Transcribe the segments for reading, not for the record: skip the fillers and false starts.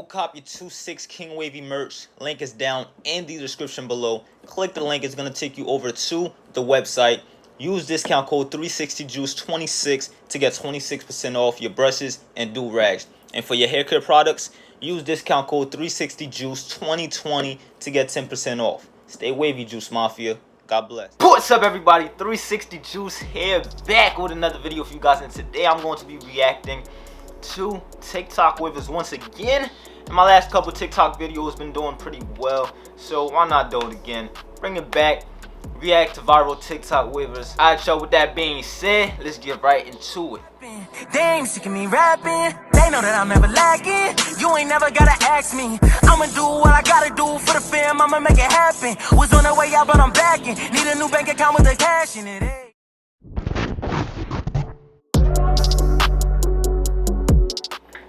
cop your 2-6 King Wavy merch. Link is down in the description below. Click the link. It's going to take you over to the website. Use discount code 360juice26 to get 26% off your brushes and do-rags. And for your hair care products, use discount code 360juice2020 to get 10% off. Stay wavy, Juice Mafia. God bless. What's up, everybody? 360 Juice here, back with another video for you guys. And today I'm going to be reacting to TikTok waivers once again. And my last couple TikTok videos been doing pretty well, so why not do it again? Bring it back, react to viral TikTok waivers. Alright, y'all, with that being said, let's get right into it. They ain't sick of me rapping. They know that I'm never lacking. You ain't never gotta ask me. I'ma do what I gotta do for the fam. I'ma make it happen. Was on the way out, but I'm backing. Need a new bank account with the cash in it. Hey.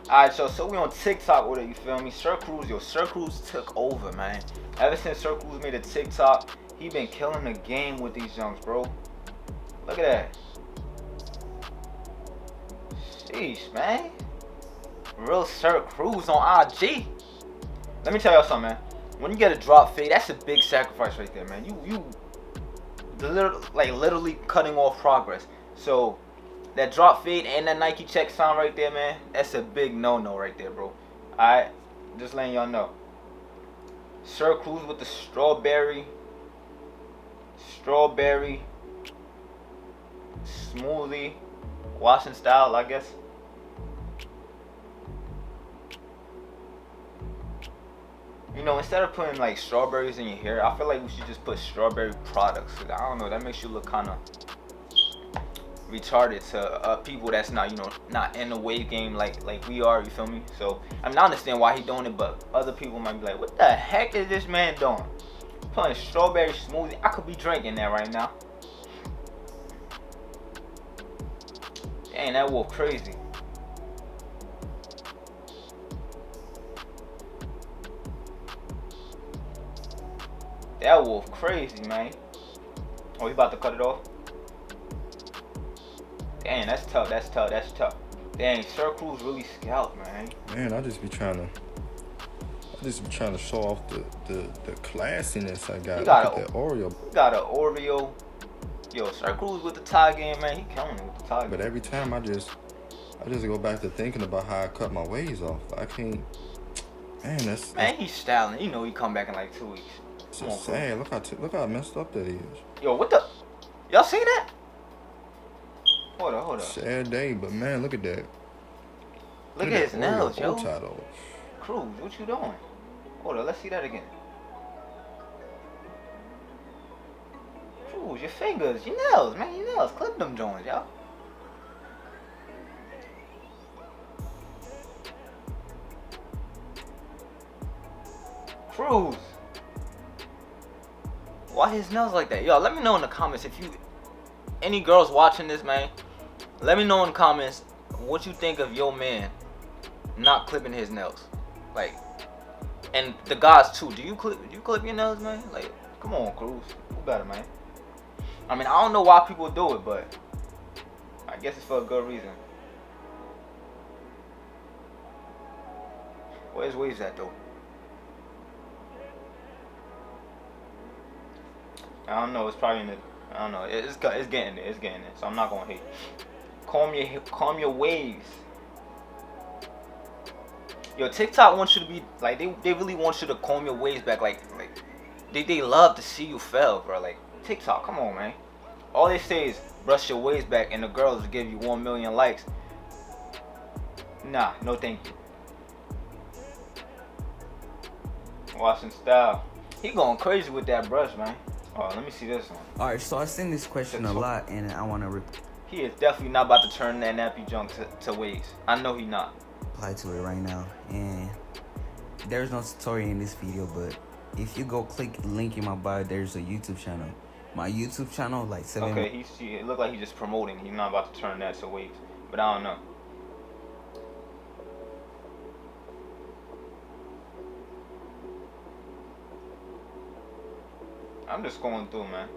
Alright, so we on TikTok with it, you feel me? Sir Cruse, Sir Cruse took over, man. Ever since Sir Cruse made a TikTok, he been killing the game with these junks, bro. Look at that. Sheesh, man. Real Sir Cruse on IG. Let me tell y'all something, man. When you get a drop fade, that's a big sacrifice right there, man. You literally cutting off progress. So that drop fade and that Nike check sound right there, man, that's a big no-no right there, bro. Alright, just letting y'all know. Sir Cruse with the strawberry smoothie washing style, I guess. You know, instead of putting like strawberries in your hair, I feel like we should just put strawberry products. I don't know, that makes you look kind of retarded to people that's not, you know, not in the wave game like we are, you feel me? So I mean, I understand why he doing it, but other people might be like, what the heck is this man doing? Putting strawberry smoothie. I could be drinking that right now. Dang, that wolf crazy. That wolf crazy, man. Oh, he about to cut it off? Dang, that's tough. Dang, Sir Cruse really scalped, man. Man, I just be trying to show off the classiness I got. He got that Oreo. He got an Oreo. Yo, Sir Cruse with the tie game, man. He killing it with the tie game. But every time I just go back to thinking about how I cut my waves off. I can't. Man, he's styling. You know he come back in like 2 weeks. It's just sad. Look how messed up that is. Yo, what the? Y'all seen that? Hold up. Sad day, but man, look at that. Look at his nails, yo. Cruz, what you doing? Hold up, let's see that again. Cruz, your fingers, your nails, man, your nails. Clip them joints, y'all. Cruz. Why his nails like that? Yo, let me know in the comments if you, any girls watching this, man. Let me know in the comments what you think of your man not clipping his nails. Like, and the guys too. Do you clip your nails, man? Like, come on, Cruz. Who better, man? I mean, I don't know why people do it, but I guess it's for a good reason. Where's waves at though? I don't know. It's probably in the. I don't know. It's getting there. So I'm not gonna hate. Calm your waves. Yo, TikTok wants you to be like they really want you to comb your waves back. Like they love to see you fail, bro. Like TikTok, come on, man. All they say is brush your waves back, and the girls will give you 1 million likes. Nah, no thank you. Washing style. He going crazy with that brush, man. Oh, let me see this one. Alright, so I've seen this question a lot, and I want to he is definitely not about to turn that nappy junk to waves. I know he not. Reply to it right now. And there's no tutorial in this video, but if you go click the link in my bio, there's a YouTube channel. My YouTube channel, like 7. Okay, it looked like he's just promoting. He's not about to turn that to waves, but I don't know. I'm just going through, man.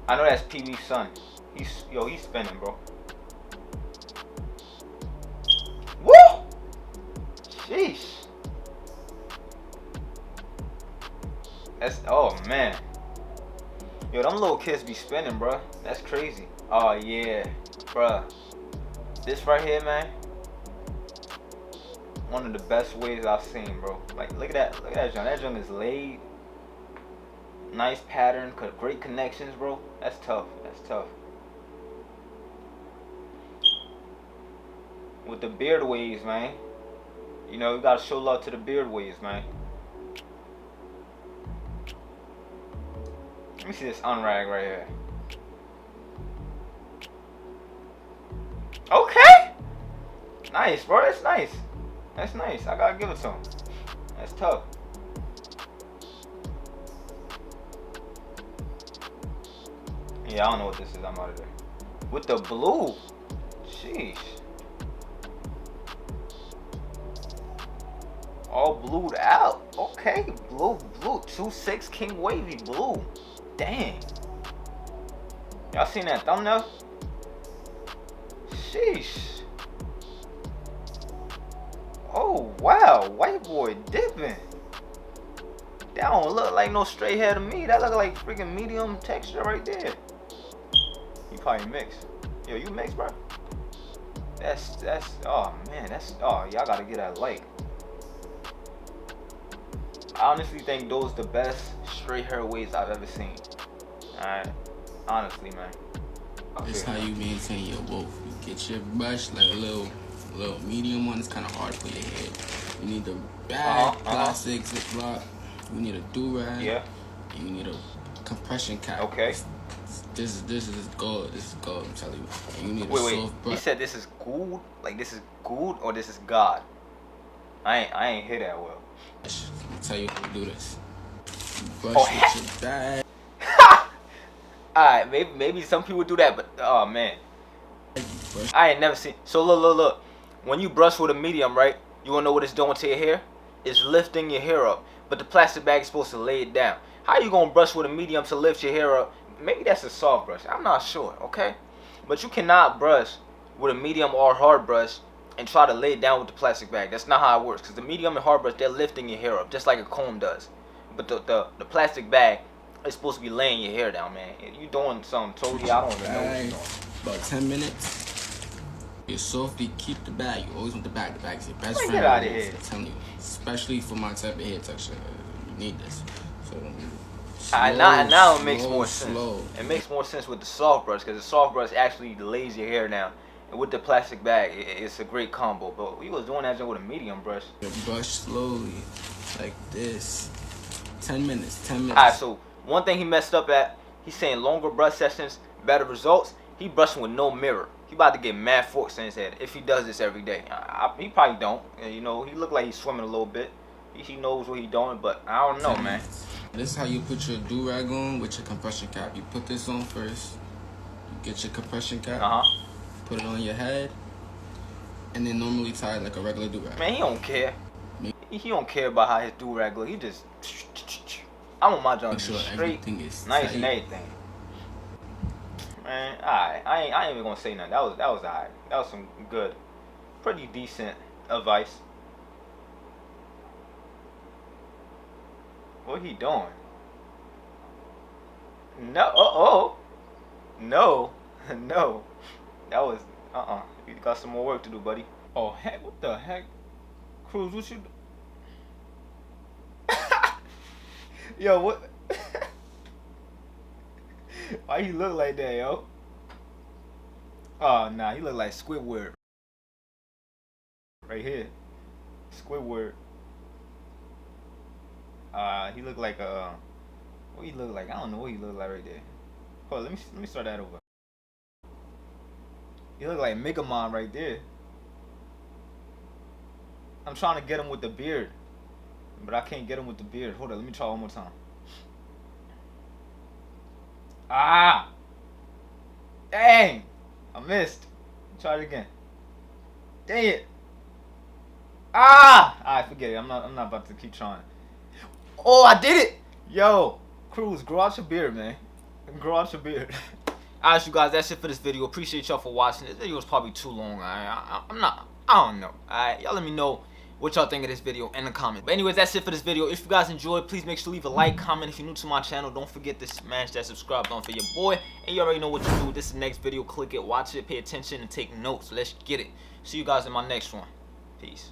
I know that's PB's son. He's spinning, bro. Woo! Sheesh. That's, oh man. Yo, them little kids be spinning, bruh. That's crazy. Oh yeah, bruh. This right here, man. One of the best waves I've seen, bro. Like, look at that. Look at that jump. That jump is laid. Nice pattern. Great connections, bro. That's tough. That's tough. With the beard waves, man. You know, you gotta show love to the beard waves, man. Let me see this unrag right here. Okay. Nice, bro. That's nice. That's nice. I gotta give it to him. That's tough. Yeah, I don't know what this is. I'm out of there. With the blue. Sheesh. All blued out. Okay. Blue. 2-6 King Wavy blue. Dang. Y'all seen that thumbnail? Sheesh. Oh, wow. White boy dipping. That don't look like no straight hair to me. That look like freaking medium texture right there. You probably mixed. Yo, you mixed, bro? That's, oh, man. Oh, y'all gotta get that like. I honestly think those the best straight hair waves I've ever seen. Alright. Honestly, man. Okay. This how you maintain your wolf. You get your brush like a little medium one. It's kind of hard for your head. You need the bag, plastic, Ziploc. You need a do-rag. Yeah. And you need a compression cap. Okay. This is gold. This is gold. I'm telling you. And you need a Wait. soft brush. He said this is good? Like this is good or this is God? I ain't hear that well. I'll tell you how to do this. You brush Oh, with your bag. Alright, maybe some people do that, but oh man. I ain't never seen. So look. When you brush with a medium, right? You wanna know what it's doing to your hair? It's lifting your hair up. But the plastic bag is supposed to lay it down. How you gonna brush with a medium to lift your hair up? Maybe that's a soft brush. I'm not sure, okay? But you cannot brush with a medium or hard brush and try to lay it down with the plastic bag. That's not how it works. Because the medium and hard brush, they're lifting your hair up just like a comb does. But the plastic bag is supposed to be laying your hair down, man. You doing something totally, I don't even know what you're doing. About 10 minutes. You're softly keep the bag. You always want the bag. The bag is your best friend. Get out of here. I'm telling you. Especially for my type of hair texture. You need this. So Now it makes more slow. sense. It makes more sense with the soft brush because the soft brush actually lays your hair down. And with the plastic bag, it's a great combo. But we was doing that with a medium brush. You brush slowly, like this. 10 minutes. Alright, so one thing he messed up at, he's saying longer brush sessions, better results. He brushing with no mirror. He about to get mad forks in his head if he does this every day. He probably don't. You know, he look like he's swimming a little bit. He knows what he's doing, but I don't know, man. This is how you put your do-rag on with your compression cap. You put this on first. You get your compression cap. Put it on your head. And then normally tie it like a regular do-rag. Man, he don't care. He don't care about how his do-rag look. He just... I want my junk to be straight, nice tight. And everything. Man, alright. I ain't even gonna say nothing. That was alright. That was some good, pretty decent advice. What he doing? No. No. No. That was You got some more work to do, buddy. Oh heck! What the heck? Cruse, what you? Yo, what? Why he look like that, yo? Oh, nah, he look like Squidward. Right here. Squidward. He look like what he look like? I don't know what he look like right there. Hold on, let me start that over. He look like Megamon right there. I'm trying to get him with the beard, but I can't get him with the beard. Hold on, let me try one more time. Dang! I missed. Try it again. Dang it! Alright, forget it. I'm not about to keep trying. Oh, I did it! Yo, Cruse, grow out your beard, man. Grow out your beard. Alright, you guys, that's it for this video. Appreciate y'all for watching. This video was probably too long. I don't know. Alright, y'all let me know what y'all think of this video in the comments. But anyways, that's it for this video. If you guys enjoyed, please make sure to leave a like, comment. If you're new to my channel, don't forget to smash that subscribe button for your boy. And you already know what to do. This is the next video. Click it, watch it, pay attention, and take notes. Let's get it. See you guys in my next one. Peace.